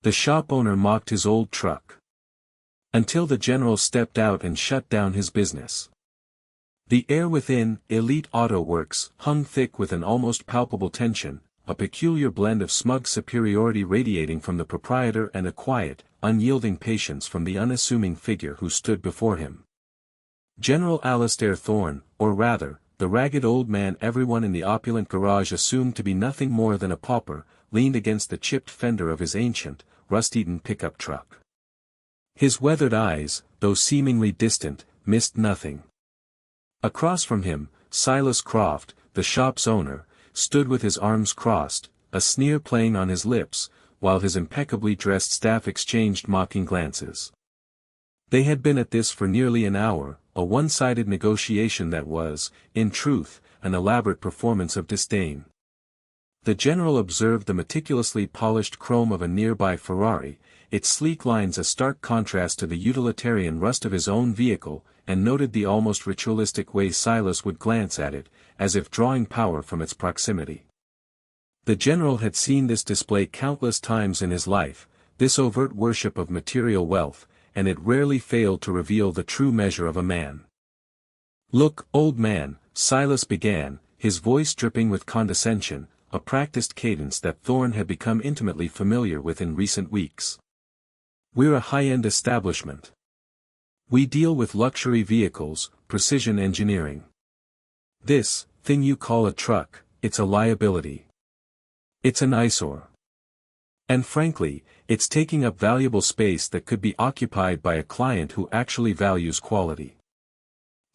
The shop owner mocked his old truck. Until the general stepped out and shut down his business. The air within Elite Auto Works hung thick with an almost palpable tension, a peculiar blend of smug superiority radiating from the proprietor and a quiet, unyielding patience from the unassuming figure who stood before him. General Alastair Thorne, or rather, the ragged old man everyone in the opulent garage assumed to be nothing more than a pauper, leaned against the chipped fender of his ancient, rust-eaten pickup truck. His weathered eyes, though seemingly distant, missed nothing. Across from him, Silas Croft, the shop's owner, stood with his arms crossed, a sneer playing on his lips, while his impeccably dressed staff exchanged mocking glances. They had been at this for nearly an hour, a one-sided negotiation that was, in truth, an elaborate performance of disdain. The general observed the meticulously polished chrome of a nearby Ferrari, its sleek lines a stark contrast to the utilitarian rust of his own vehicle, and noted the almost ritualistic way Silas would glance at it, as if drawing power from its proximity. The general had seen this display countless times in his life, this overt worship of material wealth, and it rarely failed to reveal the true measure of a man. "Look, old man," Silas began, his voice dripping with condescension, a practiced cadence that Thorne had become intimately familiar with in recent weeks. "We're a high-end establishment. We deal with luxury vehicles, precision engineering. This thing you call a truck, it's a liability. It's an eyesore. And frankly, it's taking up valuable space that could be occupied by a client who actually values quality."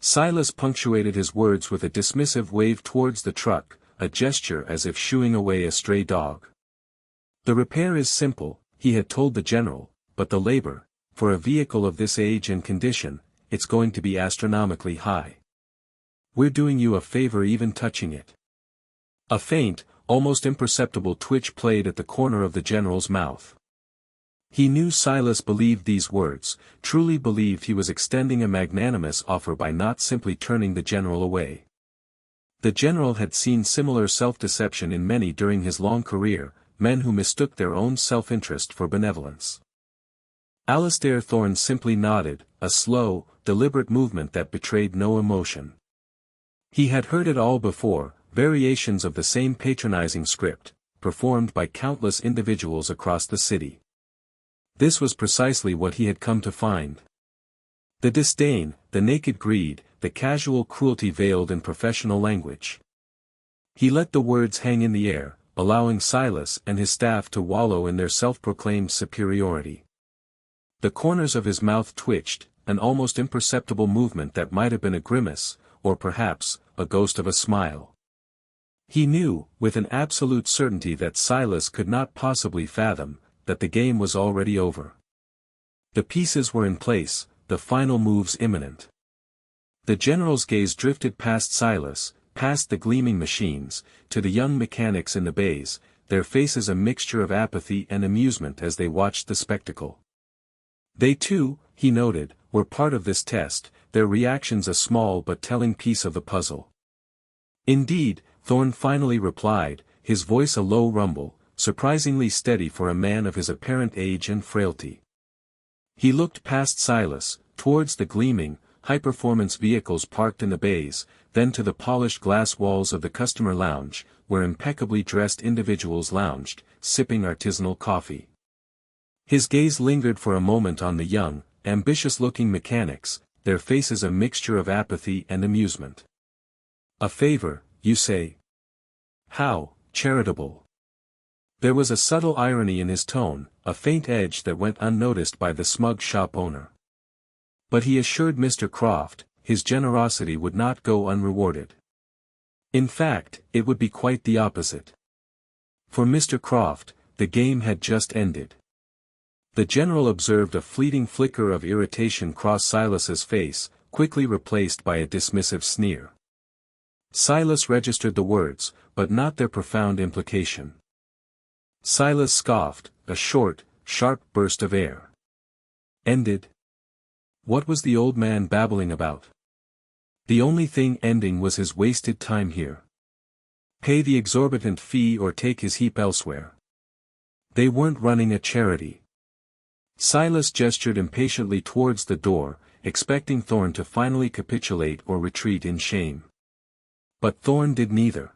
Silas punctuated his words with a dismissive wave towards the truck, a gesture as if shooing away a stray dog. "The repair is simple," he had told the general, "but the labor, for a vehicle of this age and condition, it's going to be astronomically high. We're doing you a favor even touching it." A faint, almost imperceptible twitch played at the corner of the general's mouth. He knew Silas believed these words, truly believed he was extending a magnanimous offer by not simply turning the general away. The general had seen similar self-deception in many during his long career, men who mistook their own self-interest for benevolence. Alastair Thorne simply nodded, a slow, deliberate movement that betrayed no emotion. He had heard it all before, variations of the same patronizing script, performed by countless individuals across the city. This was precisely what he had come to find. The disdain, the naked greed, the casual cruelty veiled in professional language. He let the words hang in the air, allowing Silas and his staff to wallow in their self-proclaimed superiority. The corners of his mouth twitched, an almost imperceptible movement that might have been a grimace, or perhaps, a ghost of a smile. He knew, with an absolute certainty that Silas could not possibly fathom, that the game was already over. The pieces were in place, the final moves imminent. The general's gaze drifted past Silas, past the gleaming machines, to the young mechanics in the bays, their faces a mixture of apathy and amusement as they watched the spectacle. They too, he noted, were part of this test, their reactions a small but telling piece of the puzzle. "Indeed," Thorne finally replied, his voice a low rumble, surprisingly steady for a man of his apparent age and frailty. He looked past Silas, towards the gleaming, high-performance vehicles parked in the bays, then to the polished glass walls of the customer lounge, where impeccably dressed individuals lounged, sipping artisanal coffee. His gaze lingered for a moment on the young, ambitious-looking mechanics, their faces a mixture of apathy and amusement. "A favor, you say? How charitable." There was a subtle irony in his tone, a faint edge that went unnoticed by the smug shop owner. But he assured Mr. Croft, his generosity would not go unrewarded. In fact, it would be quite the opposite. For Mr. Croft, the game had just ended. The general observed a fleeting flicker of irritation cross Silas's face, quickly replaced by a dismissive sneer. Silas registered the words, but not their profound implication. Silas scoffed, a short, sharp burst of air. Ended? What was the old man babbling about? The only thing ending was his wasted time here. Pay the exorbitant fee or take his heap elsewhere. They weren't running a charity. Silas gestured impatiently towards the door, expecting Thorn to finally capitulate or retreat in shame. But Thorn did neither.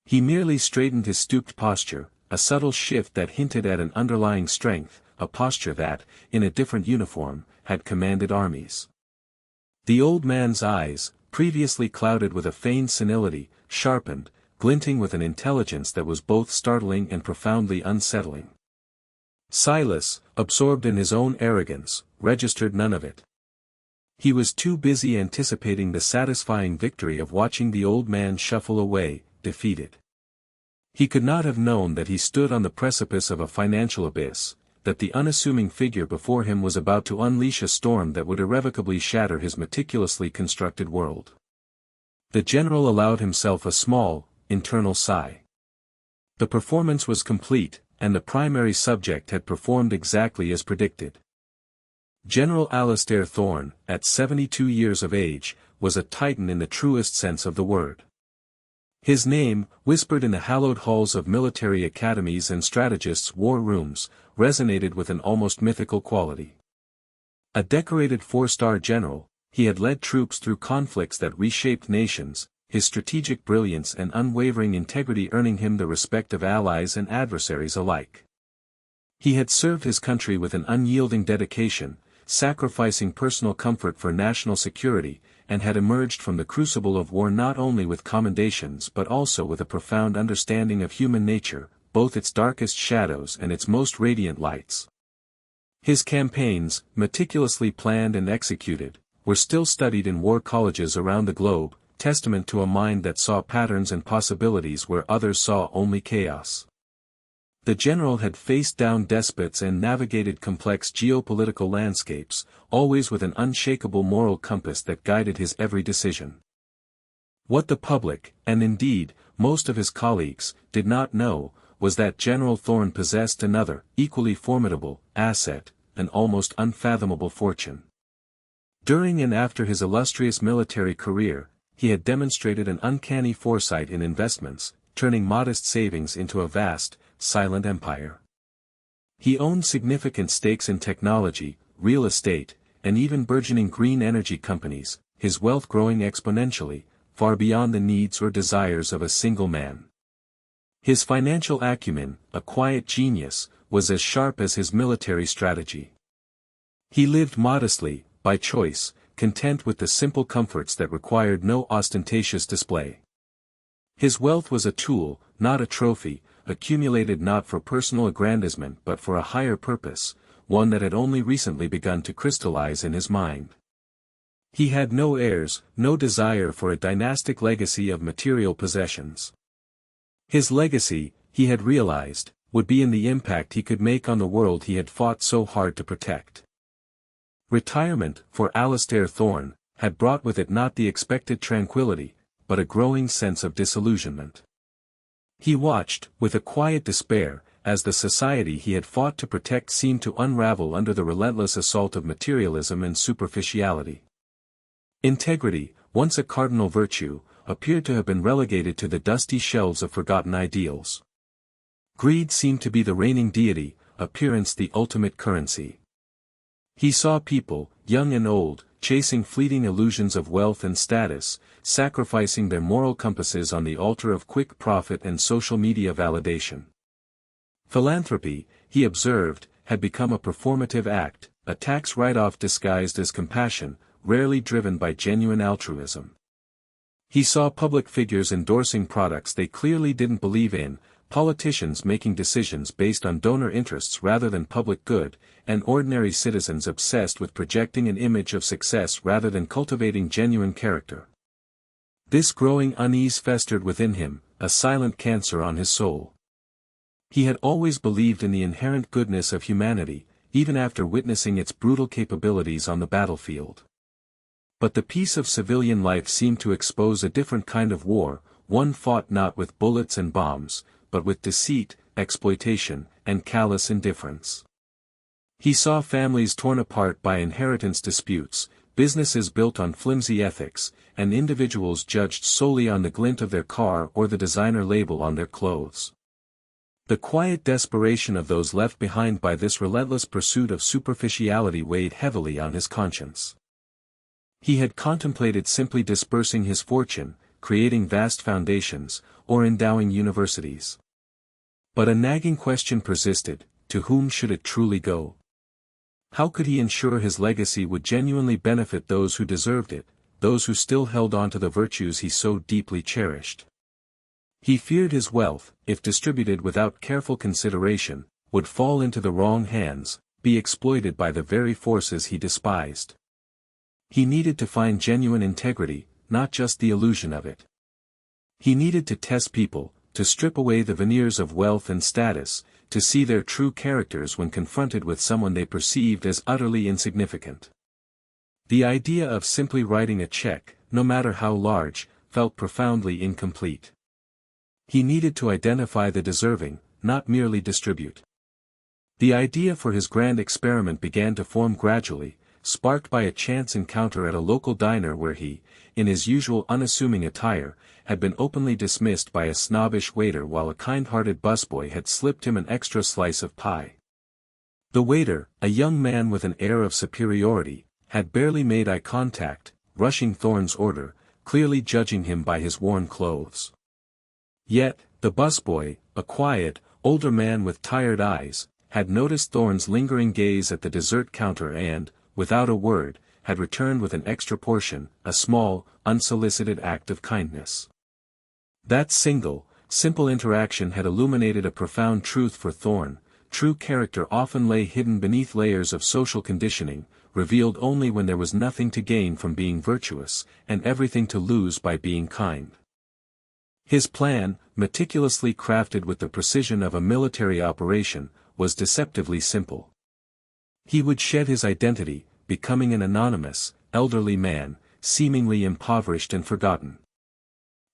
He merely straightened his stooped posture, a subtle shift that hinted at an underlying strength, a posture that, in a different uniform, had commanded armies. The old man's eyes, previously clouded with a feigned senility, sharpened, glinting with an intelligence that was both startling and profoundly unsettling. Silas, absorbed in his own arrogance, registered none of it. He was too busy anticipating the satisfying victory of watching the old man shuffle away, defeated. He could not have known that he stood on the precipice of a financial abyss, that the unassuming figure before him was about to unleash a storm that would irrevocably shatter his meticulously constructed world. The general allowed himself a small, internal sigh. The performance was complete, and the primary subject had performed exactly as predicted. General Alastair Thorn, at 72 years of age, was a titan in the truest sense of the word. His name, whispered in the hallowed halls of military academies and strategists' war rooms, resonated with an almost mythical quality. A decorated four-star general, he had led troops through conflicts that reshaped nations, his strategic brilliance and unwavering integrity earning him the respect of allies and adversaries alike. He had served his country with an unyielding dedication, sacrificing personal comfort for national security, and had emerged from the crucible of war not only with commendations but also with a profound understanding of human nature, both its darkest shadows and its most radiant lights. His campaigns, meticulously planned and executed, were still studied in war colleges around the globe, testament to a mind that saw patterns and possibilities where others saw only chaos. The general had faced down despots and navigated complex geopolitical landscapes, always with an unshakable moral compass that guided his every decision. What the public, and indeed, most of his colleagues, did not know, was that General Thorn possessed another, equally formidable, asset, an almost unfathomable fortune. During and after his illustrious military career, he had demonstrated an uncanny foresight in investments, turning modest savings into a vast, silent empire. He owned significant stakes in technology, real estate, and even burgeoning green energy companies, his wealth growing exponentially, far beyond the needs or desires of a single man. His financial acumen, a quiet genius, was as sharp as his military strategy. He lived modestly, by choice, content with the simple comforts that required no ostentatious display. His wealth was a tool, not a trophy, accumulated not for personal aggrandizement but for a higher purpose, one that had only recently begun to crystallize in his mind. He had no heirs, no desire for a dynastic legacy of material possessions. His legacy, he had realized, would be in the impact he could make on the world he had fought so hard to protect. Retirement, for Alastair Thorn, had brought with it not the expected tranquility, but a growing sense of disillusionment. He watched, with a quiet despair, as the society he had fought to protect seemed to unravel under the relentless assault of materialism and superficiality. Integrity, once a cardinal virtue, appeared to have been relegated to the dusty shelves of forgotten ideals. Greed seemed to be the reigning deity, appearance the ultimate currency. He saw people, young and old, chasing fleeting illusions of wealth and status, sacrificing their moral compasses on the altar of quick profit and social media validation. Philanthropy, he observed, had become a performative act, a tax write-off disguised as compassion, rarely driven by genuine altruism. He saw public figures endorsing products they clearly didn't believe in, politicians making decisions based on donor interests rather than public good, and ordinary citizens obsessed with projecting an image of success rather than cultivating genuine character. This growing unease festered within him, a silent cancer on his soul. He had always believed in the inherent goodness of humanity, even after witnessing its brutal capabilities on the battlefield. But the peace of civilian life seemed to expose a different kind of war, one fought not with bullets and bombs, but with deceit, exploitation, and callous indifference. He saw families torn apart by inheritance disputes, businesses built on flimsy ethics, and individuals judged solely on the glint of their car or the designer label on their clothes. The quiet desperation of those left behind by this relentless pursuit of superficiality weighed heavily on his conscience. He had contemplated simply dispersing his fortune, creating vast foundations, or endowing universities. But a nagging question persisted: to whom should it truly go? How could he ensure his legacy would genuinely benefit those who deserved it, those who still held on to the virtues he so deeply cherished? He feared his wealth, if distributed without careful consideration, would fall into the wrong hands, be exploited by the very forces he despised. He needed to find genuine integrity, not just the illusion of it. He needed to test people, to strip away the veneers of wealth and status, to see their true characters when confronted with someone they perceived as utterly insignificant. The idea of simply writing a check, no matter how large, felt profoundly incomplete. He needed to identify the deserving, not merely distribute. The idea for his grand experiment began to form gradually, sparked by a chance encounter at a local diner where he, in his usual unassuming attire, had been openly dismissed by a snobbish waiter while a kind-hearted busboy had slipped him an extra slice of pie. The waiter, a young man with an air of superiority, had barely made eye contact, rushing Thorne's order, clearly judging him by his worn clothes. Yet, the busboy, a quiet, older man with tired eyes, had noticed Thorne's lingering gaze at the dessert counter and, without a word, had returned with an extra portion, a small, unsolicited act of kindness. That simple interaction had illuminated a profound truth for Thorne: true character often lay hidden beneath layers of social conditioning, revealed only when there was nothing to gain from being virtuous, and everything to lose by being kind. His plan, meticulously crafted with the precision of a military operation, was deceptively simple. He would shed his identity, becoming an anonymous, elderly man, seemingly impoverished and forgotten.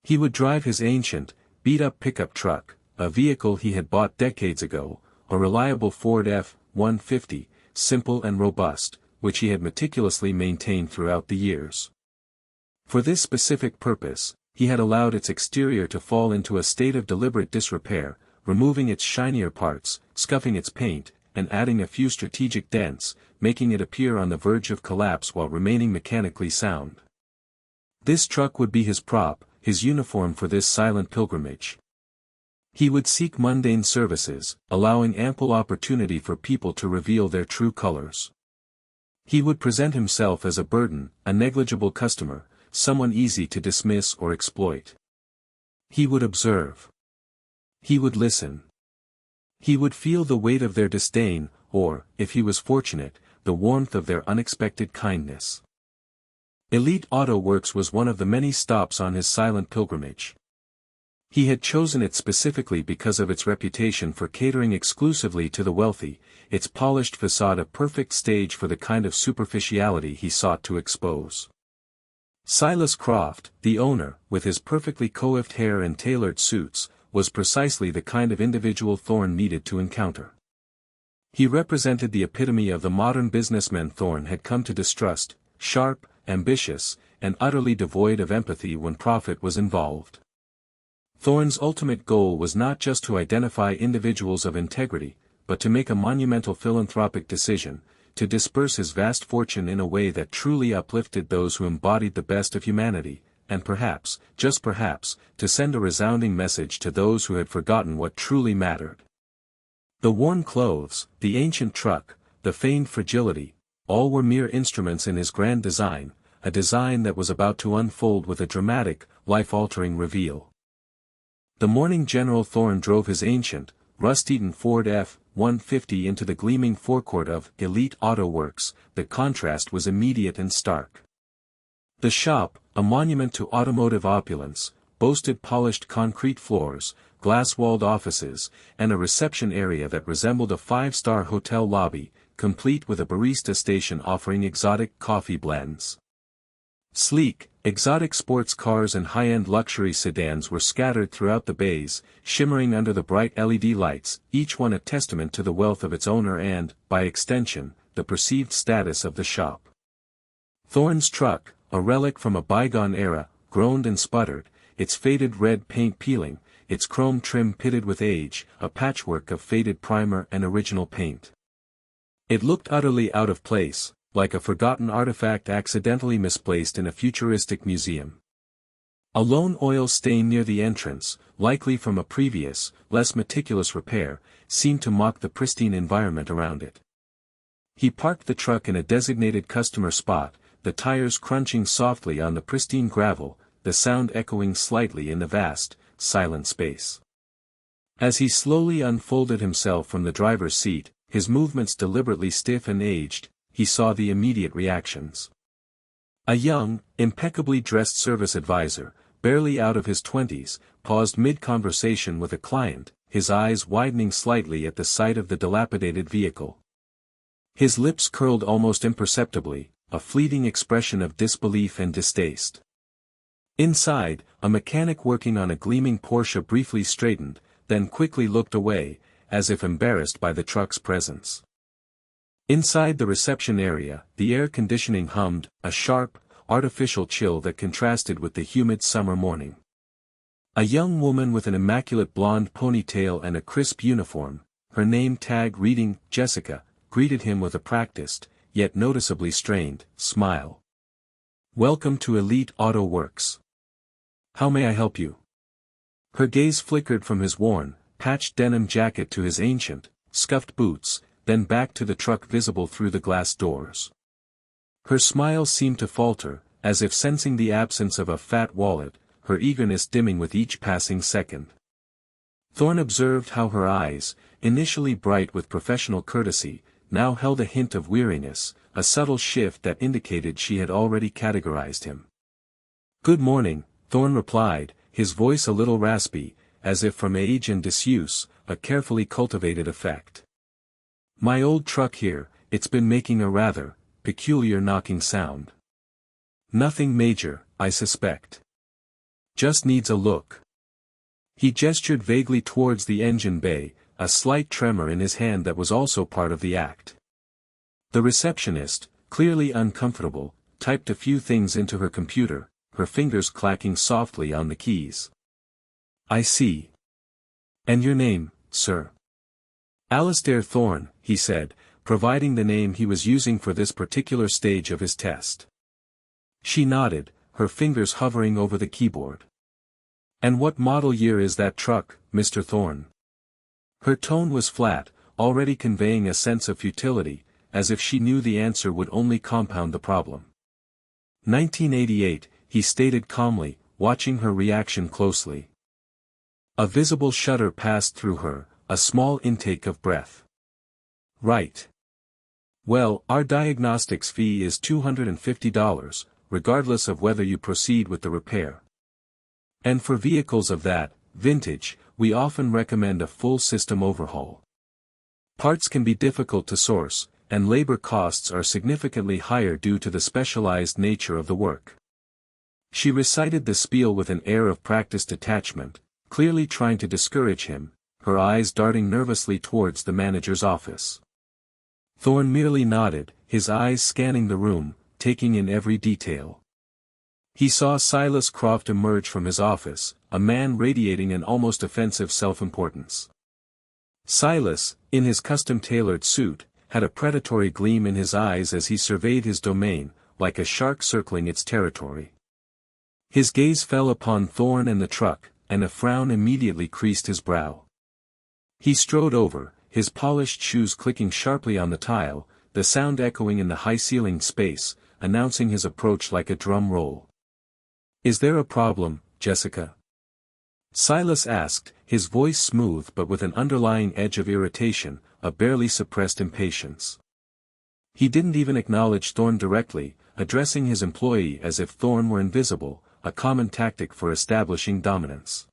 He would drive his ancient, beat-up pickup truck, a vehicle he had bought decades ago, a reliable Ford F-150, simple and robust, which he had meticulously maintained throughout the years. For this specific purpose, he had allowed its exterior to fall into a state of deliberate disrepair, removing its shinier parts, scuffing its paint, and adding a few strategic dents, making it appear on the verge of collapse while remaining mechanically sound. This truck would be his prop, his uniform for this silent pilgrimage. He would seek mundane services, allowing ample opportunity for people to reveal their true colors. He would present himself as a burden, a negligible customer, someone easy to dismiss or exploit. He would observe. He would listen. He would feel the weight of their disdain, or, if he was fortunate, the warmth of their unexpected kindness. Elite Auto Works was one of the many stops on his silent pilgrimage. He had chosen it specifically because of its reputation for catering exclusively to the wealthy, its polished facade a perfect stage for the kind of superficiality he sought to expose. Silas Croft, the owner, with his perfectly coiffed hair and tailored suits, was precisely the kind of individual Thorne needed to encounter. He represented the epitome of the modern businessman Thorne had come to distrust: sharp, ambitious, and utterly devoid of empathy when profit was involved. Thorne's ultimate goal was not just to identify individuals of integrity, but to make a monumental philanthropic decision, to disperse his vast fortune in a way that truly uplifted those who embodied the best of humanity, and perhaps, just perhaps, to send a resounding message to those who had forgotten what truly mattered. The worn clothes, the ancient truck, the feigned fragility, all were mere instruments in his grand design, a design that was about to unfold with a dramatic, life-altering reveal. The morning General Thorne drove his ancient, rust-eaten Ford F-150 into the gleaming forecourt of Elite Auto Works. The contrast was immediate and stark. The shop, a monument to automotive opulence, boasted polished concrete floors, glass-walled offices, and a reception area that resembled a five-star hotel lobby, complete with a barista station offering exotic coffee blends. Sleek, exotic sports cars and high-end luxury sedans were scattered throughout the bays, shimmering under the bright LED lights, each one a testament to the wealth of its owner and, by extension, the perceived status of the shop. Thorne's truck, a relic from a bygone era, groaned and sputtered, its faded red paint peeling, its chrome trim pitted with age, a patchwork of faded primer and original paint. It looked utterly out of place, like a forgotten artifact accidentally misplaced in a futuristic museum. A lone oil stain near the entrance, likely from a previous, less meticulous repair, seemed to mock the pristine environment around it. He parked the truck in a designated customer spot, the tires crunching softly on the pristine gravel, the sound echoing slightly in the vast, silent space. As he slowly unfolded himself from the driver's seat, his movements deliberately stiff and aged, he saw the immediate reactions. A young, impeccably dressed service advisor, barely out of his 20s, paused mid-conversation with a client, his eyes widening slightly at the sight of the dilapidated vehicle. His lips curled almost imperceptibly, a fleeting expression of disbelief and distaste. Inside, a mechanic working on a gleaming Porsche briefly straightened, then quickly looked away, as if embarrassed by the truck's presence. Inside the reception area, the air conditioning hummed, a sharp, artificial chill that contrasted with the humid summer morning. A young woman with an immaculate blonde ponytail and a crisp uniform, her name tag reading, Jessica, greeted him with a practiced, yet noticeably strained, smile. "Welcome to Elite Auto Works. How may I help you?" Her gaze flickered from his worn, patched denim jacket to his ancient, scuffed boots, then back to the truck visible through the glass doors. Her smile seemed to falter, as if sensing the absence of a fat wallet, her eagerness dimming with each passing second. Thorne observed how her eyes, initially bright with professional courtesy, now held a hint of weariness, a subtle shift that indicated she had already categorized him. "Good morning," Thorne replied, his voice a little raspy, as if from age and disuse, a carefully cultivated effect. "My old truck here, it's been making a rather peculiar knocking sound. Nothing major, I suspect. Just needs a look." He gestured vaguely towards the engine bay, a slight tremor in his hand that was also part of the act. The receptionist, clearly uncomfortable, typed a few things into her computer, her fingers clacking softly on the keys. "I see. And your name, sir?" "Alistair Thorne," he said, providing the name he was using for this particular stage of his test. She nodded, her fingers hovering over the keyboard. "And what model year is that truck, Mr. Thorne?" Her tone was flat, already conveying a sense of futility, as if she knew the answer would only compound the problem. 1988, he stated calmly, watching her reaction closely. A visible shudder passed through her, a small intake of breath. "Right. Well, our diagnostics fee is $250, regardless of whether you proceed with the repair. And for vehicles of that vintage, we often recommend a full system overhaul. Parts can be difficult to source, and labor costs are significantly higher due to the specialized nature of the work." She recited the spiel with an air of practiced detachment, clearly trying to discourage him, her eyes darting nervously towards the manager's office. Thorne merely nodded, his eyes scanning the room, taking in every detail. He saw Silas Croft emerge from his office, a man radiating an almost offensive self-importance. Silas, in his custom-tailored suit, had a predatory gleam in his eyes as he surveyed his domain, like a shark circling its territory. His gaze fell upon Thorne and the truck, and a frown immediately creased his brow. He strode over, his polished shoes clicking sharply on the tile, the sound echoing in the high-ceilinged space, announcing his approach like a drum roll. "Is there a problem, Jessica?" Silas asked, his voice smooth but with an underlying edge of irritation, a barely suppressed impatience. He didn't even acknowledge Thorne directly, addressing his employee as if Thorne were invisible, a common tactic for establishing dominance.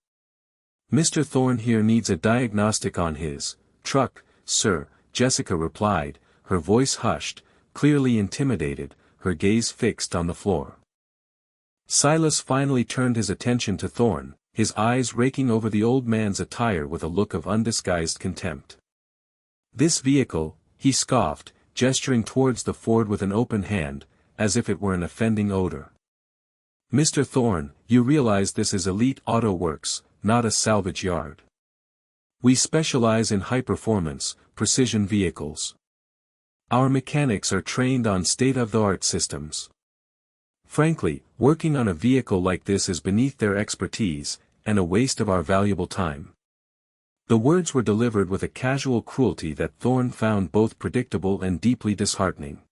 "Mr. Thorne here needs a diagnostic on his truck, sir," Jessica replied, her voice hushed, clearly intimidated, her gaze fixed on the floor. Silas finally turned his attention to Thorne, his eyes raking over the old man's attire with a look of undisguised contempt. "This vehicle," he scoffed, gesturing towards the Ford with an open hand, as if it were an offending odor. "Mr. Thorne, you realize this is Elite Auto Works, not a salvage yard. We specialize in high-performance, precision vehicles. Our mechanics are trained on state-of-the-art systems. Frankly, working on a vehicle like this is beneath their expertise, and a waste of our valuable time." The words were delivered with a casual cruelty that Thorne found both predictable and deeply disheartening.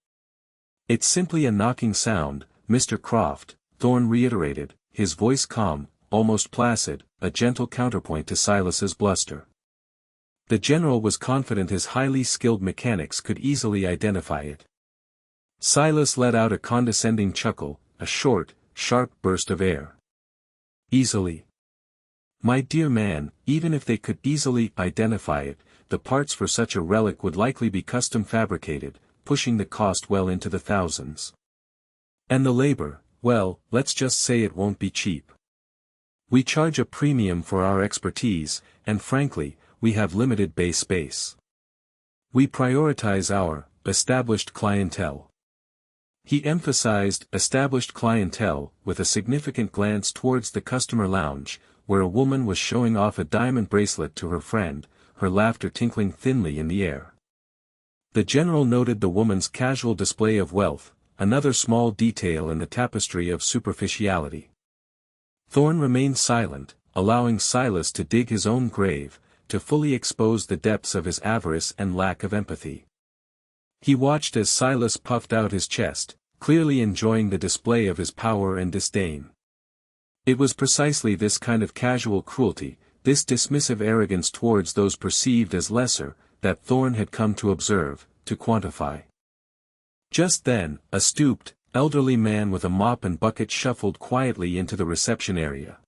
"It's simply a knocking sound, Mr. Croft," Thorne reiterated, his voice calm, almost placid, a gentle counterpoint to Silas's bluster. The general was confident his highly skilled mechanics could easily identify it. Silas let out a condescending chuckle, a short, sharp burst of air. "Easily? My dear man, even if they could easily identify it, the parts for such a relic would likely be custom fabricated, pushing the cost well into the thousands. And the labor, well, let's just say it won't be cheap. We charge a premium for our expertise, and frankly, we have limited bay space. We prioritize our established clientele." He emphasized established clientele with a significant glance towards the customer lounge, where a woman was showing off a diamond bracelet to her friend, her laughter tinkling thinly in the air. The general noted the woman's casual display of wealth, another small detail in the tapestry of superficiality. Thorne remained silent, allowing Silas to dig his own grave, to fully expose the depths of his avarice and lack of empathy. He watched as Silas puffed out his chest, clearly enjoying the display of his power and disdain. It was precisely this kind of casual cruelty, this dismissive arrogance towards those perceived as lesser, that Thorne had come to observe, to quantify. Just then, a stooped, elderly man with a mop and bucket shuffled quietly into the reception area.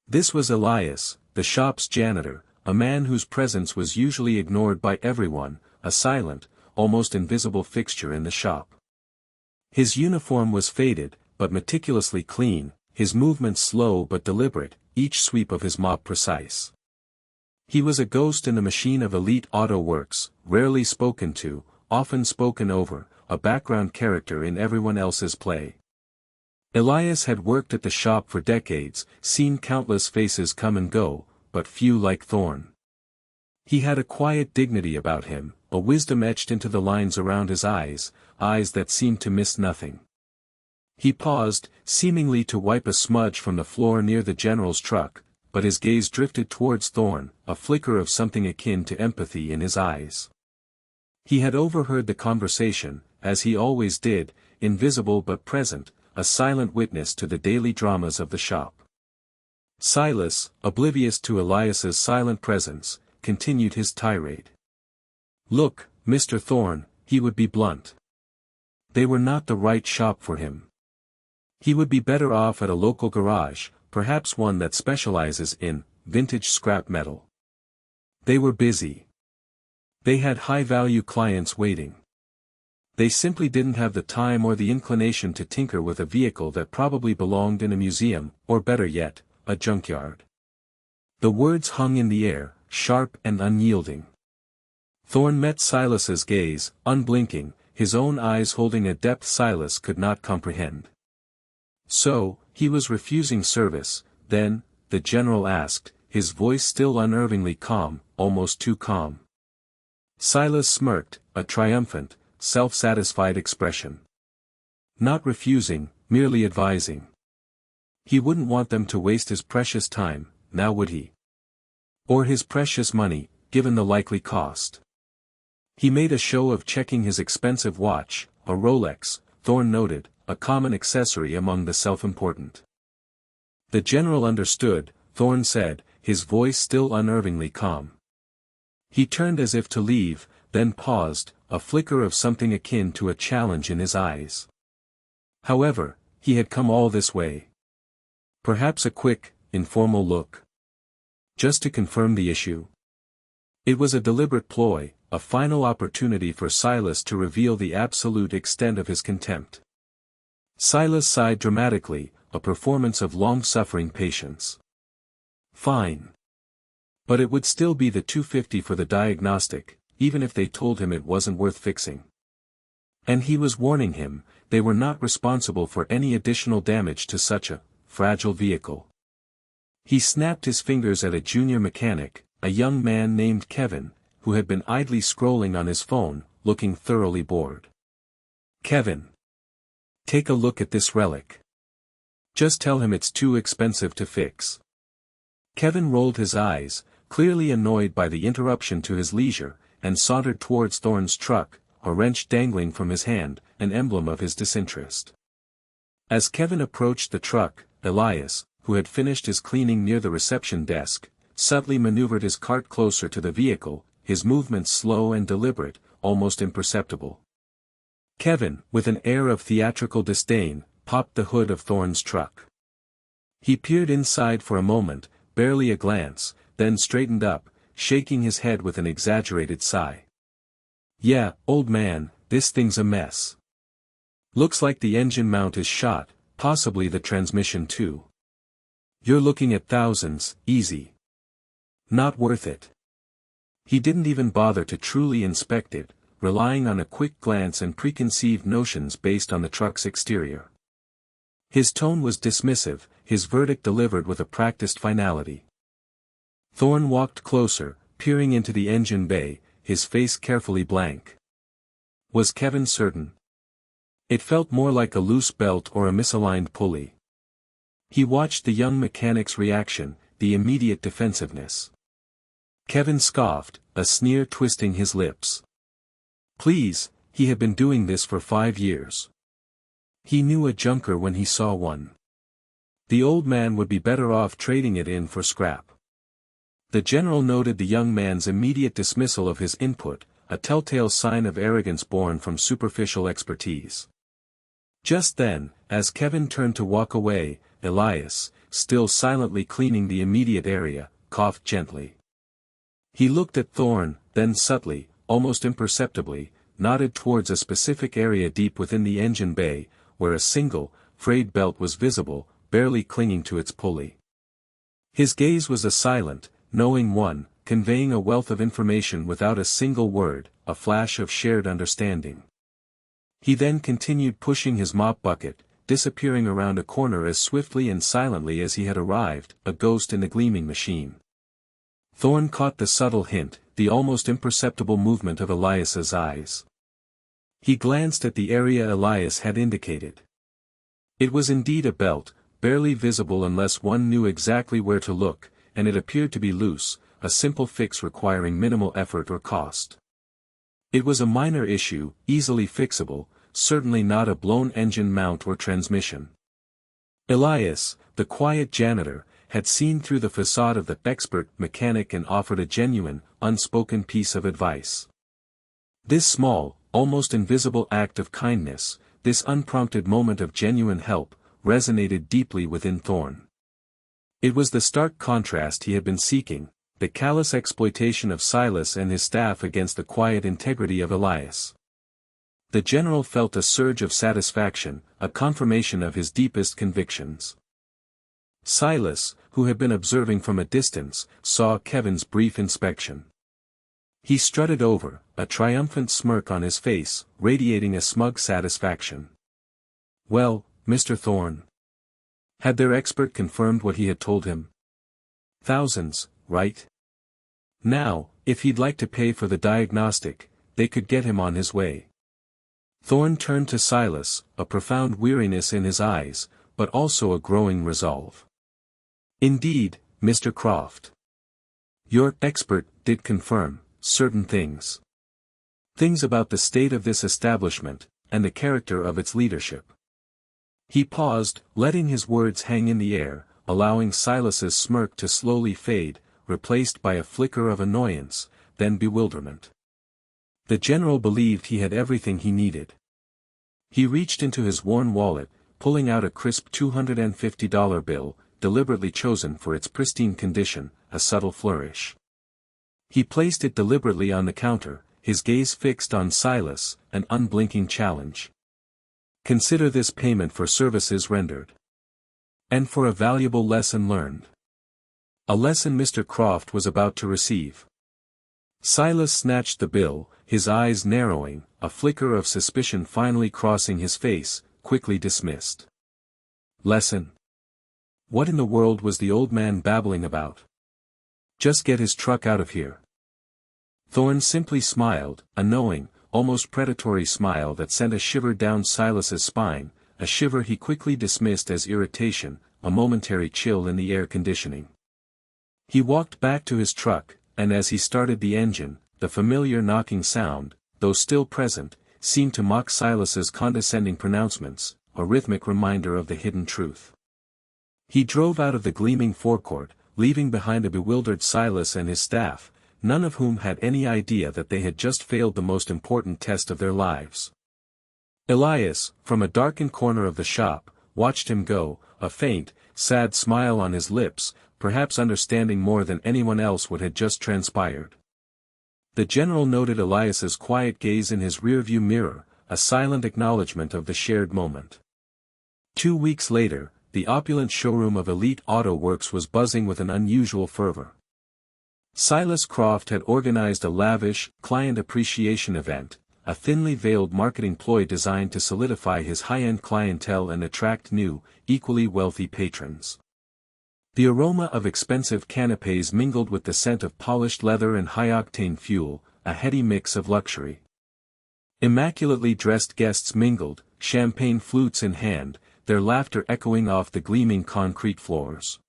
This was Elias, the shop's janitor, a man whose presence was usually ignored by everyone, a silent, almost invisible fixture in the shop. His uniform was faded, but meticulously clean, his movements slow but deliberate, each sweep of his mop precise. He was a ghost in the machine of Elite Auto Works, rarely spoken to, often spoken over, a background character in everyone else's play. Elias had worked at the shop for decades, seen countless faces come and go, but few like Thorne. He had a quiet dignity about him, a wisdom etched into the lines around his eyes, eyes that seemed to miss nothing. He paused, seemingly to wipe a smudge from the floor near the general's truck, but his gaze drifted towards Thorne, a flicker of something akin to empathy in his eyes. He had overheard the conversation, as he always did, invisible but present, a silent witness to the daily dramas of the shop. Silas, oblivious to Elias's silent presence, continued his tirade. "Look, Mr. Thorne," he would be blunt. "They were not the right shop for him. He would be better off at a local garage, perhaps one that specializes in vintage scrap metal. They were busy. They had high-value clients waiting. They simply didn't have the time or the inclination to tinker with a vehicle that probably belonged in a museum, or better yet, a junkyard." The words hung in the air, sharp and unyielding. Thorne met Silas's gaze, unblinking, his own eyes holding a depth Silas could not comprehend. So, he was refusing service, then, the general asked, his voice still unnervingly calm, almost too calm. Silas smirked, a triumphant, self-satisfied expression. Not refusing, merely advising. He wouldn't want them to waste his precious time, now would he? Or his precious money, given the likely cost. He made a show of checking his expensive watch, a Rolex, Thorne noted, a common accessory among the self-important. The general understood, Thorne said, his voice still unnervingly calm. He turned as if to leave, then paused, a flicker of something akin to a challenge in his eyes. However, he had come all this way. Perhaps a quick, informal look. Just to confirm the issue. It was a deliberate ploy, a final opportunity for Silas to reveal the absolute extent of his contempt. Silas sighed dramatically, a performance of long-suffering patience. Fine. But it would still be the $250 for the diagnostic, even if they told him it wasn't worth fixing. And he was warning him, they were not responsible for any additional damage to such a fragile vehicle. He snapped his fingers at a junior mechanic, a young man named Kevin, who had been idly scrolling on his phone, looking thoroughly bored. "Kevin. Take a look at this relic. Just tell him it's too expensive to fix." Kevin rolled his eyes, clearly annoyed by the interruption to his leisure, and sauntered towards Thorne's truck, a wrench dangling from his hand, an emblem of his disinterest. As Kevin approached the truck, Elias, who had finished his cleaning near the reception desk, subtly maneuvered his cart closer to the vehicle, his movements slow and deliberate, almost imperceptible. Kevin, with an air of theatrical disdain, popped the hood of Thorne's truck. He peered inside for a moment, barely a glance, then straightened up, shaking his head with an exaggerated sigh. "Yeah, old man, this thing's a mess. Looks like the engine mount is shot, possibly the transmission too. You're looking at thousands, easy. Not worth it." He didn't even bother to truly inspect it, relying on a quick glance and preconceived notions based on the truck's exterior. His tone was dismissive, his verdict delivered with a practiced finality. Thorne walked closer, peering into the engine bay, his face carefully blank. Was Kevin certain? It felt more like a loose belt or a misaligned pulley. He watched the young mechanic's reaction, the immediate defensiveness. Kevin scoffed, a sneer twisting his lips. Please, he had been doing this for 5 years. He knew a junker when he saw one. The old man would be better off trading it in for scrap. The general noted the young man's immediate dismissal of his input, a telltale sign of arrogance born from superficial expertise. Just then, as Kevin turned to walk away, Elias, still silently cleaning the immediate area, coughed gently. He looked at Thorne, then subtly, almost imperceptibly, nodded towards a specific area deep within the engine bay, where a single, frayed belt was visible, barely clinging to its pulley. His gaze was a silent, knowing one, conveying a wealth of information without a single word, a flash of shared understanding. He then continued pushing his mop bucket, disappearing around a corner as swiftly and silently as he had arrived, a ghost in the gleaming machine. Thorne caught the subtle hint, the almost imperceptible movement of Elias's eyes. He glanced at the area Elias had indicated. It was indeed a belt, barely visible unless one knew exactly where to look, and it appeared to be loose, a simple fix requiring minimal effort or cost. It was a minor issue, easily fixable, certainly not a blown engine mount or transmission. Elias, the quiet janitor, had seen through the facade of the expert mechanic and offered a genuine, unspoken piece of advice. This small, almost invisible act of kindness, this unprompted moment of genuine help, resonated deeply within Thorne. It was the stark contrast he had been seeking, the callous exploitation of Silas and his staff against the quiet integrity of Elias. The general felt a surge of satisfaction, a confirmation of his deepest convictions. Silas, who had been observing from a distance, saw Kevin's brief inspection. He strutted over, a triumphant smirk on his face, radiating a smug satisfaction. Well, Mr. Thorne. Had their expert confirmed what he had told him? Thousands, right? Now, if he'd like to pay for the diagnostic, they could get him on his way. Thorne turned to Silas, a profound weariness in his eyes, but also a growing resolve. Indeed, Mr. Croft. Your expert did confirm certain things. Things about the state of this establishment, and the character of its leadership. He paused, letting his words hang in the air, allowing Silas's smirk to slowly fade, replaced by a flicker of annoyance, then bewilderment. The general believed he had everything he needed. He reached into his worn wallet, pulling out a crisp $250 bill, deliberately chosen for its pristine condition, a subtle flourish. He placed it deliberately on the counter, his gaze fixed on Silas, an unblinking challenge. Consider this payment for services rendered. And for a valuable lesson learned. A lesson Mr. Croft was about to receive. Silas snatched the bill, his eyes narrowing, a flicker of suspicion finally crossing his face, quickly dismissed. Lesson? What in the world was the old man babbling about? Just get his truck out of here. Thorne simply smiled, a knowing, almost predatory smile that sent a shiver down Silas's spine, a shiver he quickly dismissed as irritation, a momentary chill in the air conditioning. He walked back to his truck, and as he started the engine, the familiar knocking sound, though still present, seemed to mock Silas's condescending pronouncements, a rhythmic reminder of the hidden truth. He drove out of the gleaming forecourt, leaving behind a bewildered Silas and his staff, none of whom had any idea that they had just failed the most important test of their lives. Elias, from a darkened corner of the shop, watched him go, a faint, sad smile on his lips, perhaps understanding more than anyone else what had just transpired. The general noted Elias's quiet gaze in his rearview mirror, a silent acknowledgement of the shared moment. 2 weeks later, the opulent showroom of Elite Auto Works was buzzing with an unusual fervor. Silas Croft had organized a lavish, client appreciation event, a thinly veiled marketing ploy designed to solidify his high-end clientele and attract new, equally wealthy patrons. The aroma of expensive canapés mingled with the scent of polished leather and high-octane fuel, a heady mix of luxury. Immaculately dressed guests mingled, champagne flutes in hand, their laughter echoing off the gleaming concrete floors.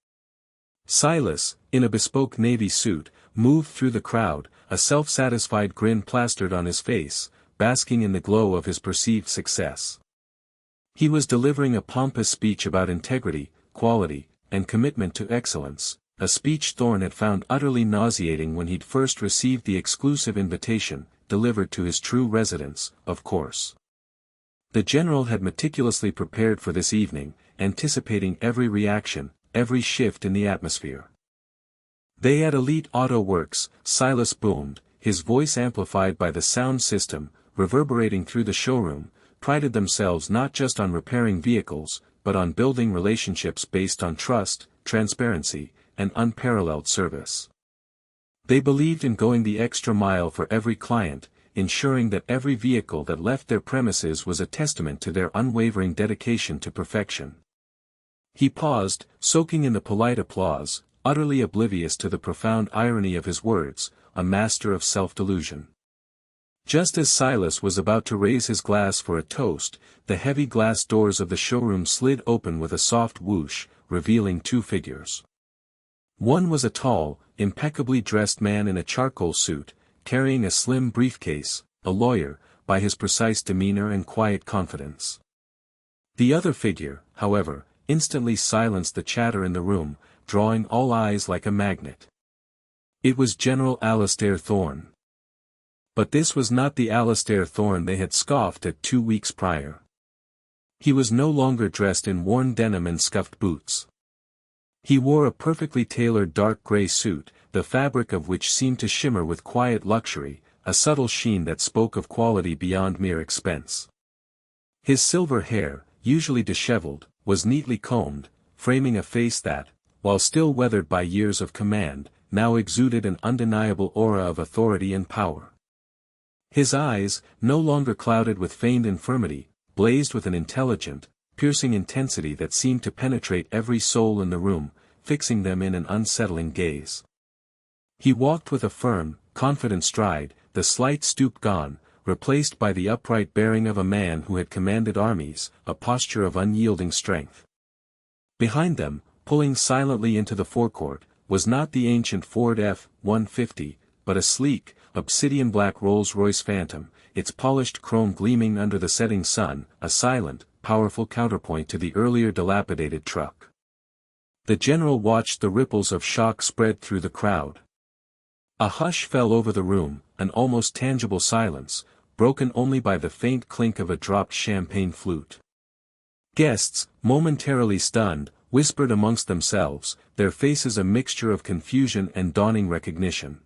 Silas, in a bespoke navy suit, moved through the crowd, a self-satisfied grin plastered on his face, basking in the glow of his perceived success. He was delivering a pompous speech about integrity, quality, and commitment to excellence, a speech Thorne had found utterly nauseating when he'd first received the exclusive invitation, delivered to his true residence, of course. The general had meticulously prepared for this evening, anticipating every reaction, every shift in the atmosphere. "They at Elite Auto Works," Silas boomed, his voice amplified by the sound system, reverberating through the showroom, prided themselves not just on repairing vehicles, but on building relationships based on trust, transparency, and unparalleled service. They believed in going the extra mile for every client, ensuring that every vehicle that left their premises was a testament to their unwavering dedication to perfection. He paused, soaking in the polite applause, utterly oblivious to the profound irony of his words, a master of self-delusion. Just as Silas was about to raise his glass for a toast, the heavy glass doors of the showroom slid open with a soft whoosh, revealing 2 figures. One was a tall, impeccably dressed man in a charcoal suit, carrying a slim briefcase, a lawyer, by his precise demeanor and quiet confidence. The other figure, however, instantly silenced the chatter in the room, drawing all eyes like a magnet. It was General Alastair Thorne. But this was not the Alastair Thorne they had scoffed at 2 weeks prior. He was no longer dressed in worn denim and scuffed boots. He wore a perfectly tailored dark gray suit, the fabric of which seemed to shimmer with quiet luxury, a subtle sheen that spoke of quality beyond mere expense. His silver hair, usually disheveled, was neatly combed, framing a face that, while still weathered by years of command, now exuded an undeniable aura of authority and power. His eyes, no longer clouded with feigned infirmity, blazed with an intelligent, piercing intensity that seemed to penetrate every soul in the room, fixing them in an unsettling gaze. He walked with a firm, confident stride, the slight stoop gone, replaced by the upright bearing of a man who had commanded armies, a posture of unyielding strength. Behind them, pulling silently into the forecourt, was not the ancient Ford F-150, but a sleek, obsidian-black Rolls-Royce Phantom, its polished chrome gleaming under the setting sun, a silent, powerful counterpoint to the earlier dilapidated truck. The general watched the ripples of shock spread through the crowd. A hush fell over the room, an almost tangible silence, broken only by the faint clink of a dropped champagne flute. Guests, momentarily stunned, whispered amongst themselves, their faces a mixture of confusion and dawning recognition.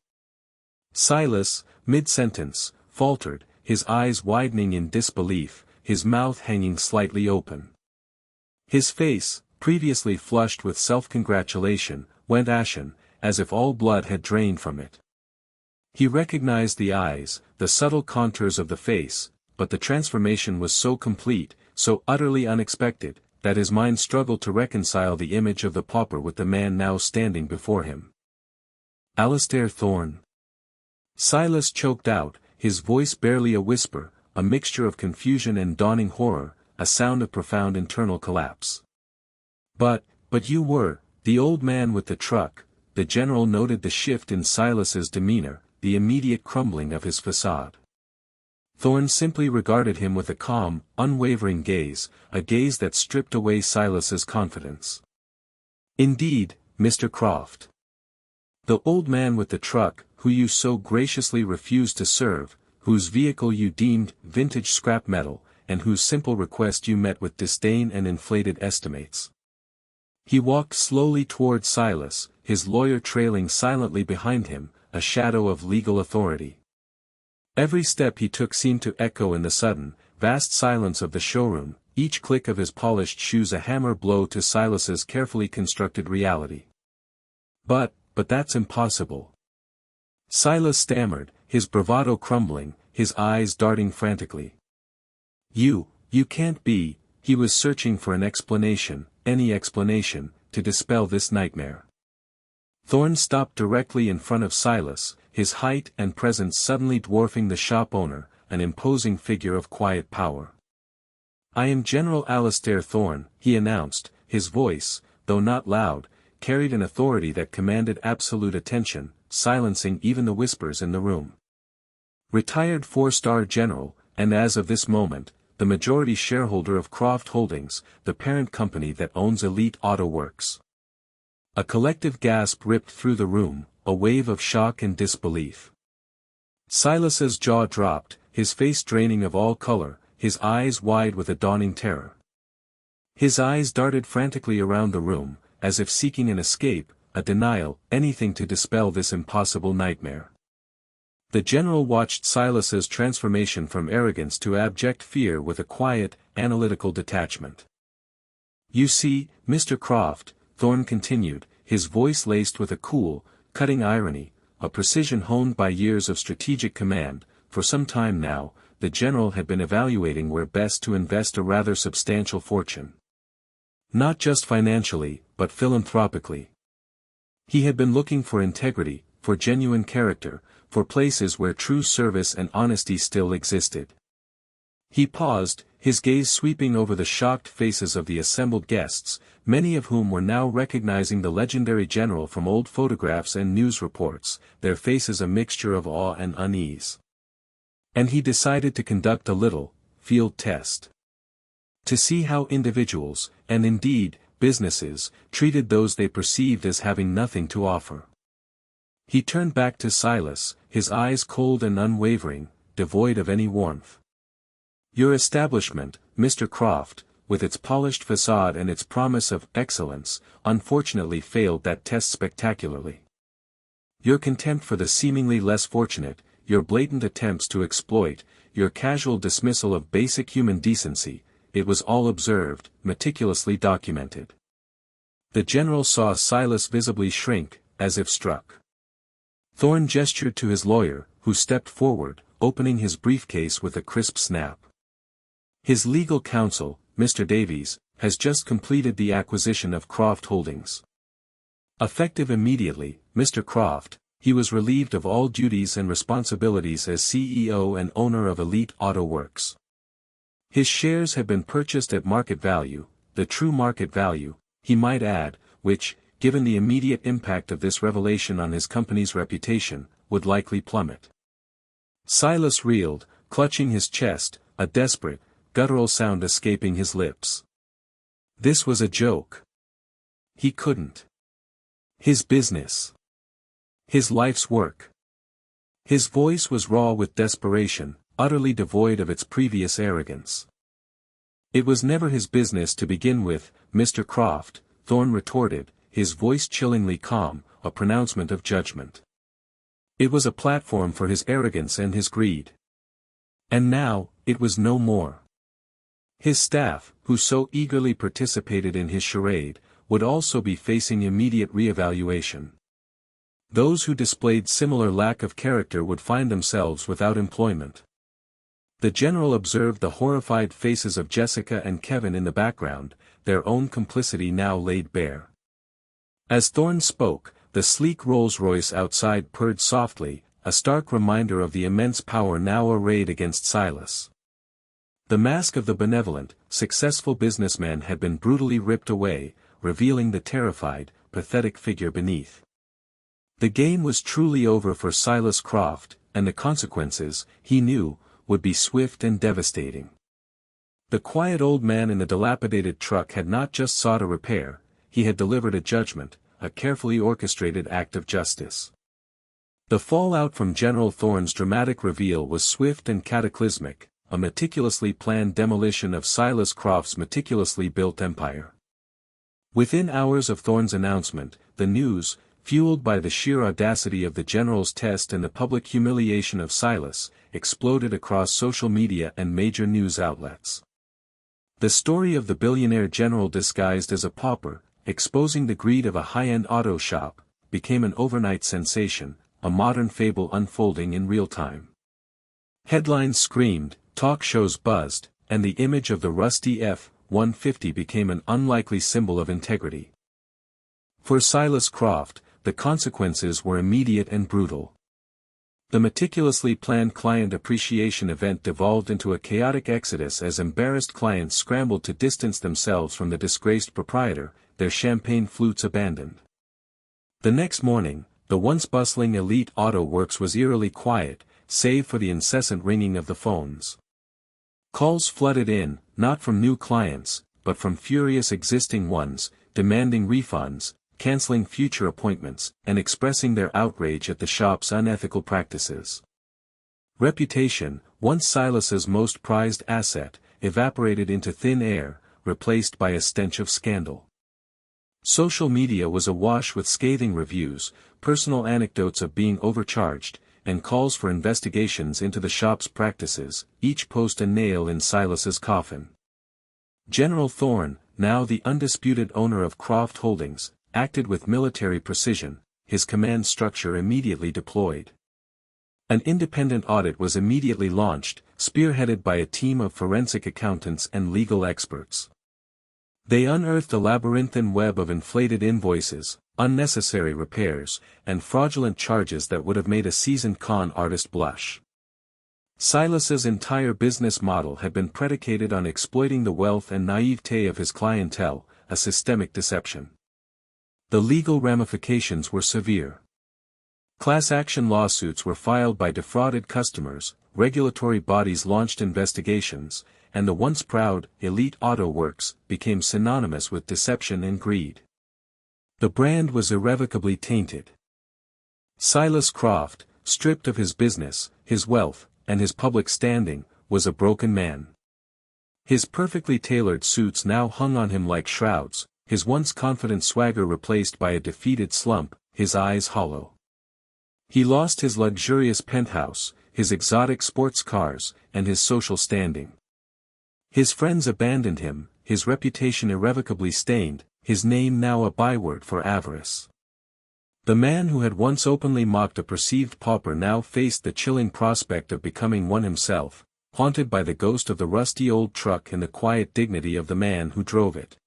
Silas, mid-sentence, faltered, his eyes widening in disbelief, his mouth hanging slightly open. His face, previously flushed with self-congratulation, went ashen, as if all blood had drained from it. He recognized the eyes, the subtle contours of the face, but the transformation was so complete, so utterly unexpected, that his mind struggled to reconcile the image of the pauper with the man now standing before him. Alistair Thorne. Silas choked out, his voice barely a whisper, a mixture of confusion and dawning horror, a sound of profound internal collapse. But you were, the old man with the truck. The general noted the shift in Silas's demeanor, the immediate crumbling of his facade. Thorne simply regarded him with a calm, unwavering gaze, a gaze that stripped away Silas's confidence. Indeed, Mr. Croft. The old man with the truck, who you so graciously refused to serve, whose vehicle you deemed vintage scrap metal, and whose simple request you met with disdain and inflated estimates. He walked slowly toward Silas, his lawyer trailing silently behind him, a shadow of legal authority. Every step he took seemed to echo in the sudden, vast silence of the showroom, each click of his polished shoes a hammer blow to Silas's carefully constructed reality. But that's impossible. Silas stammered, his bravado crumbling, his eyes darting frantically. You can't be. He was searching for an explanation, any explanation, to dispel this nightmare. Thorne stopped directly in front of Silas, his height and presence suddenly dwarfing the shop owner, an imposing figure of quiet power. I am General Alistair Thorne, he announced, his voice, though not loud, carried an authority that commanded absolute attention, silencing even the whispers in the room. Retired four-star general, and as of this moment, the majority shareholder of Croft Holdings, the parent company that owns Elite Auto Works. A collective gasp ripped through the room, a wave of shock and disbelief. Silas's jaw dropped, his face draining of all color, his eyes wide with a dawning terror. His eyes darted frantically around the room, as if seeking an escape, a denial, anything to dispel this impossible nightmare. The general watched Silas's transformation from arrogance to abject fear with a quiet, analytical detachment. You see, Mr. Croft, Thorne continued, his voice laced with a cool, cutting irony, a precision honed by years of strategic command. For some time now, the general had been evaluating where best to invest a rather substantial fortune. Not just financially, but philanthropically. He had been looking for integrity, for genuine character, for places where true service and honesty still existed. He paused, his gaze sweeping over the shocked faces of the assembled guests, many of whom were now recognizing the legendary general from old photographs and news reports, their faces a mixture of awe and unease. And he decided to conduct a little field test. To see how individuals, and indeed, businesses, treated those they perceived as having nothing to offer. He turned back to Silas, his eyes cold and unwavering, devoid of any warmth. Your establishment, Mr. Croft, with its polished facade and its promise of excellence, unfortunately failed that test spectacularly. Your contempt for the seemingly less fortunate, your blatant attempts to exploit, your casual dismissal of basic human decency, it was all observed, meticulously documented. The general saw Silas visibly shrink, as if struck. Thorne gestured to his lawyer, who stepped forward, opening his briefcase with a crisp snap. His legal counsel, Mr. Davies, has just completed the acquisition of Croft Holdings. Effective immediately, Mr. Croft, he was relieved of all duties and responsibilities as CEO and owner of Elite Auto Works. His shares have been purchased at market value, the true market value, he might add, which, given the immediate impact of this revelation on his company's reputation, would likely plummet. Silas reeled, clutching his chest, a desperate, guttural sound escaping his lips. This was a joke. He couldn't. His business. His life's work. His voice was raw with desperation, utterly devoid of its previous arrogance. It was never his business to begin with, Mr. Croft, Thorne retorted, his voice chillingly calm, a pronouncement of judgment. It was a platform for his arrogance and his greed. And now, it was no more. His staff, who so eagerly participated in his charade, would also be facing immediate re-evaluation. Those who displayed similar lack of character would find themselves without employment. The general observed the horrified faces of Jessica and Kevin in the background, their own complicity now laid bare. As Thorne spoke, the sleek Rolls-Royce outside purred softly, a stark reminder of the immense power now arrayed against Silas. The mask of the benevolent, successful businessman had been brutally ripped away, revealing the terrified, pathetic figure beneath. The game was truly over for Silas Croft, and the consequences, he knew, would be swift and devastating. The quiet old man in the dilapidated truck had not just sought a repair, he had delivered a judgment, a carefully orchestrated act of justice. The fallout from General Thorne's dramatic reveal was swift and cataclysmic, a meticulously planned demolition of Silas Croft's meticulously built empire. Within hours of Thorne's announcement, the news, fueled by the sheer audacity of the general's test and the public humiliation of Silas, exploded across social media and major news outlets. The story of the billionaire general disguised as a pauper, exposing the greed of a high-end auto shop, became an overnight sensation, a modern fable unfolding in real time. Headlines screamed, talk shows buzzed, and the image of the rusty F-150 became an unlikely symbol of integrity. For Silas Croft, the consequences were immediate and brutal. The meticulously planned client appreciation event devolved into a chaotic exodus as embarrassed clients scrambled to distance themselves from the disgraced proprietor, their champagne flutes abandoned. The next morning, the once bustling Elite Auto Works was eerily quiet, save for the incessant ringing of the phones. Calls flooded in, not from new clients, but from furious existing ones, demanding refunds, canceling future appointments, and expressing their outrage at the shop's unethical practices. Reputation, once Silas's most prized asset, evaporated into thin air, replaced by a stench of scandal. Social media was awash with scathing reviews, personal anecdotes of being overcharged, and calls for investigations into the shop's practices, each post a nail in Silas's coffin. General Thorne, now the undisputed owner of Croft Holdings, acted with military precision, his command structure immediately deployed. An independent audit was immediately launched, spearheaded by a team of forensic accountants and legal experts. They unearthed a labyrinthine web of inflated invoices, unnecessary repairs, and fraudulent charges that would have made a seasoned con artist blush. Silas's entire business model had been predicated on exploiting the wealth and naivete of his clientele, a systemic deception. The legal ramifications were severe. Class action lawsuits were filed by defrauded customers, regulatory bodies launched investigations, and the once proud Elite Auto Works became synonymous with deception and greed. The brand was irrevocably tainted. Silas Croft, stripped of his business, his wealth, and his public standing, was a broken man. His perfectly tailored suits now hung on him like shrouds, his once confident swagger replaced by a defeated slump, his eyes hollow. He lost his luxurious penthouse, his exotic sports cars, and his social standing. His friends abandoned him, his reputation irrevocably stained, his name now a byword for avarice. The man who had once openly mocked a perceived pauper now faced the chilling prospect of becoming one himself, haunted by the ghost of the rusty old truck and the quiet dignity of the man who drove it.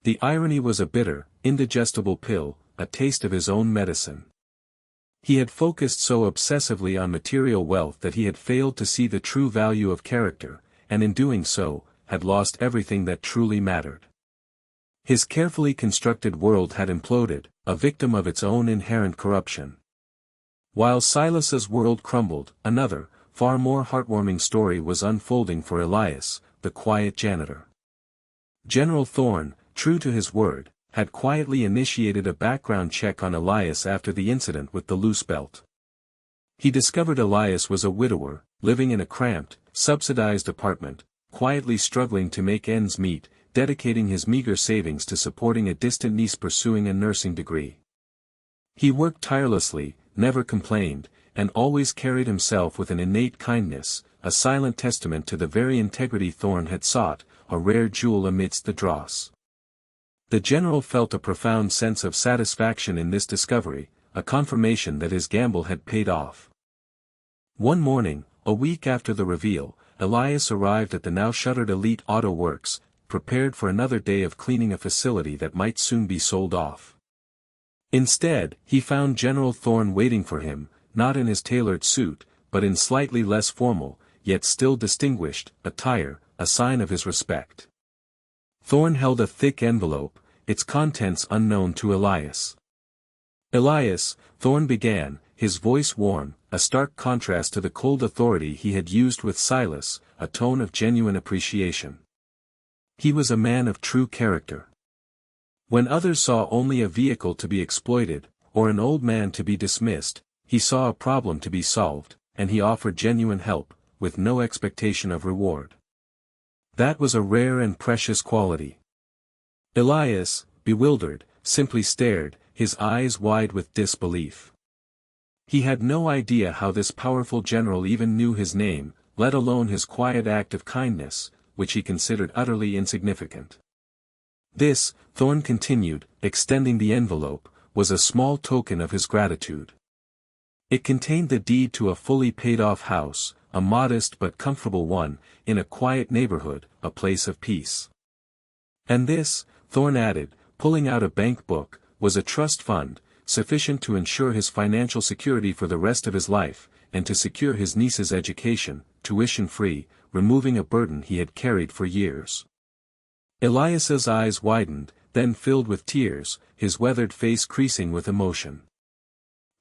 The irony was a bitter, indigestible pill, a taste of his own medicine. He had focused so obsessively on material wealth that he had failed to see the true value of character, and in doing so, had lost everything that truly mattered. His carefully constructed world had imploded, a victim of its own inherent corruption. While Silas's world crumbled, another, far more heartwarming story was unfolding for Elias, the quiet janitor. General Thorne, true to his word, had quietly initiated a background check on Elias after the incident with the loose belt. He discovered Elias was a widower, living in a cramped, subsidized apartment, quietly struggling to make ends meet, dedicating his meager savings to supporting a distant niece pursuing a nursing degree. He worked tirelessly, never complained, and always carried himself with an innate kindness, a silent testament to the very integrity Thorne had sought, a rare jewel amidst the dross. The general felt a profound sense of satisfaction in this discovery, a confirmation that his gamble had paid off. One morning, a week after the reveal, Elias arrived at the now shuttered Elite Auto Works, prepared for another day of cleaning a facility that might soon be sold off. Instead, he found General Thorne waiting for him, not in his tailored suit, but in slightly less formal, yet still distinguished, attire, a sign of his respect. Thorne held a thick envelope, its contents unknown to Elias. "Elias," Thorne began, his voice warm, a stark contrast to the cold authority he had used with Silas, a tone of genuine appreciation. He was a man of true character. When others saw only a vehicle to be exploited, or an old man to be dismissed, he saw a problem to be solved, and he offered genuine help, with no expectation of reward. That was a rare and precious quality. Elias, bewildered, simply stared, his eyes wide with disbelief. He had no idea how this powerful general even knew his name, let alone his quiet act of kindness, which he considered utterly insignificant. This, Thorne continued, extending the envelope, was a small token of his gratitude. It contained the deed to a fully paid-off house, a modest but comfortable one, in a quiet neighborhood, a place of peace. And this, Thorne added, pulling out a bank book, was a trust fund, sufficient to ensure his financial security for the rest of his life, and to secure his niece's education, tuition-free, removing a burden he had carried for years. Elias's eyes widened, then filled with tears, his weathered face creasing with emotion.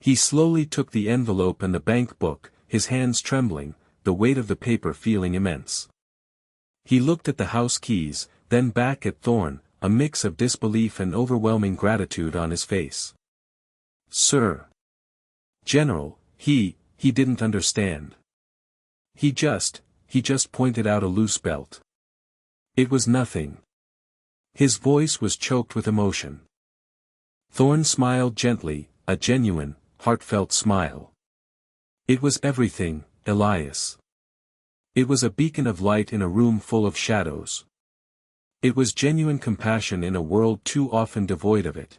He slowly took the envelope and the bank book, his hands trembling, the weight of the paper feeling immense. He looked at the house keys, then back at Thorne, a mix of disbelief and overwhelming gratitude on his face. "Sir. General," he didn't understand. He just pointed out a loose belt. It was nothing. His voice was choked with emotion. Thorne smiled gently, a genuine, heartfelt smile. "It was everything, Elias. It was a beacon of light in a room full of shadows. It was genuine compassion in a world too often devoid of it.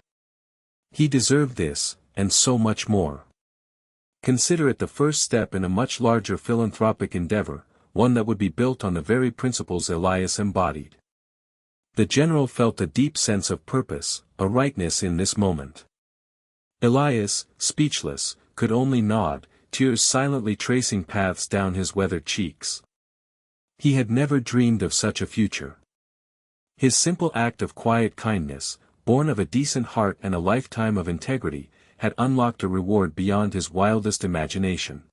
He deserved this, and so much more. Consider it the first step in a much larger philanthropic endeavor, one that would be built on the very principles Elias embodied." The general felt a deep sense of purpose, a rightness in this moment. Elias, speechless, could only nod, tears silently tracing paths down his weathered cheeks. He had never dreamed of such a future. His simple act of quiet kindness, born of a decent heart and a lifetime of integrity, had unlocked a reward beyond his wildest imagination.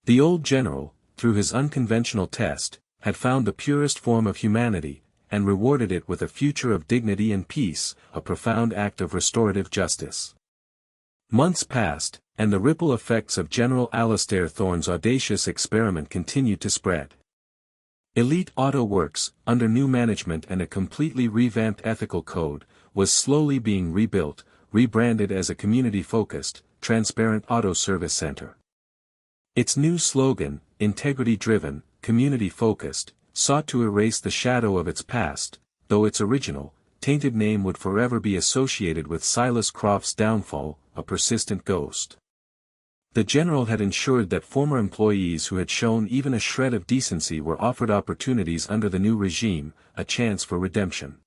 The old general, through his unconventional test, had found the purest form of humanity, and rewarded it with a future of dignity and peace, a profound act of restorative justice. Months passed, and the ripple effects of General Alastair Thorne's audacious experiment continued to spread. Elite Auto Works, under new management and a completely revamped ethical code, was slowly being rebuilt, rebranded as a community-focused, transparent auto service center. Its new slogan, integrity-driven, community-focused, sought to erase the shadow of its past, though its original, tainted name would forever be associated with Silas Croft's downfall, a persistent ghost. The general had ensured that former employees who had shown even a shred of decency were offered opportunities under the new regime, a chance for redemption.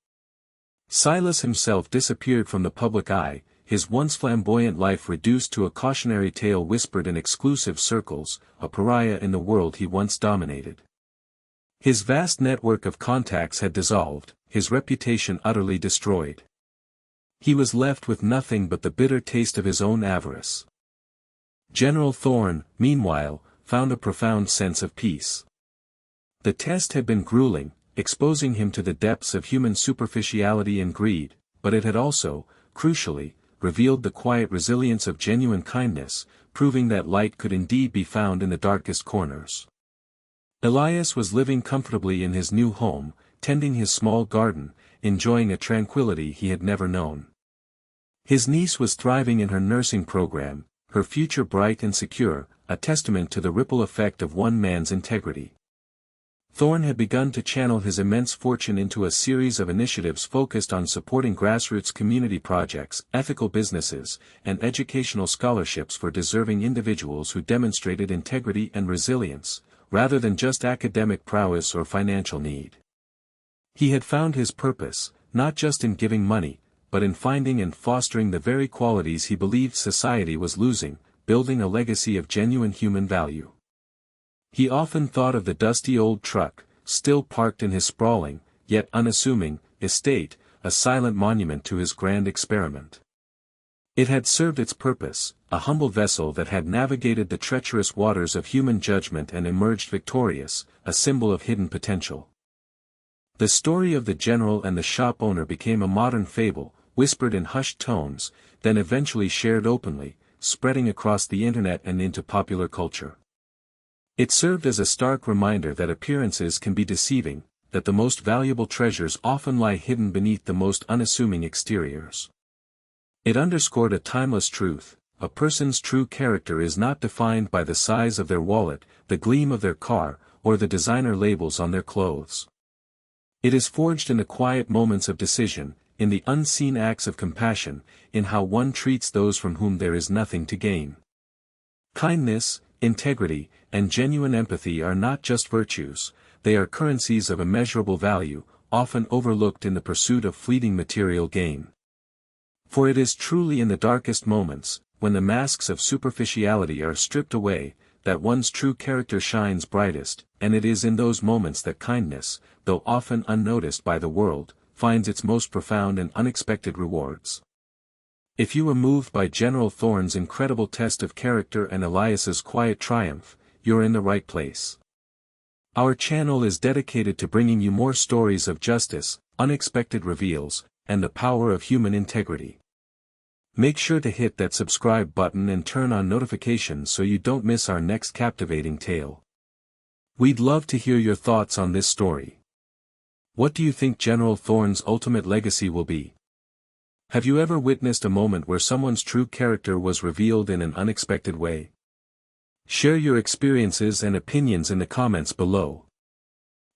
Silas himself disappeared from the public eye, his once flamboyant life reduced to a cautionary tale whispered in exclusive circles, a pariah in the world he once dominated. His vast network of contacts had dissolved, his reputation utterly destroyed. He was left with nothing but the bitter taste of his own avarice. General Thorne, meanwhile, found a profound sense of peace. The test had been grueling, exposing him to the depths of human superficiality and greed, but it had also, crucially, revealed the quiet resilience of genuine kindness, proving that light could indeed be found in the darkest corners. Elias was living comfortably in his new home, tending his small garden, enjoying a tranquility he had never known. His niece was thriving in her nursing program, her future bright and secure, a testament to the ripple effect of one man's integrity. Thorne had begun to channel his immense fortune into a series of initiatives focused on supporting grassroots community projects, ethical businesses, and educational scholarships for deserving individuals who demonstrated integrity and resilience, rather than just academic prowess or financial need. He had found his purpose, not just in giving money, but in finding and fostering the very qualities he believed society was losing, building a legacy of genuine human value. He often thought of the dusty old truck, still parked in his sprawling, yet unassuming, estate, a silent monument to his grand experiment. It had served its purpose, a humble vessel that had navigated the treacherous waters of human judgment and emerged victorious, a symbol of hidden potential. The story of the general and the shop owner became a modern fable, whispered in hushed tones, then eventually shared openly, spreading across the internet and into popular culture. It served as a stark reminder that appearances can be deceiving, that the most valuable treasures often lie hidden beneath the most unassuming exteriors. It underscored a timeless truth: a person's true character is not defined by the size of their wallet, the gleam of their car, or the designer labels on their clothes. It is forged in the quiet moments of decision, in the unseen acts of compassion, in how one treats those from whom there is nothing to gain. Kindness, integrity, and genuine empathy are not just virtues, they are currencies of immeasurable value, often overlooked in the pursuit of fleeting material gain. For it is truly in the darkest moments, when the masks of superficiality are stripped away, that one's true character shines brightest, and it is in those moments that kindness, though often unnoticed by the world, finds its most profound and unexpected rewards. If you were moved by General Thorne's incredible test of character and Elias's quiet triumph, you're in the right place. Our channel is dedicated to bringing you more stories of justice, unexpected reveals, and the power of human integrity. Make sure to hit that subscribe button and turn on notifications so you don't miss our next captivating tale. We'd love to hear your thoughts on this story. What do you think General Thorne's ultimate legacy will be? Have you ever witnessed a moment where someone's true character was revealed in an unexpected way? Share your experiences and opinions in the comments below.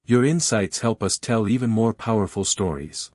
Your insights help us tell even more powerful stories.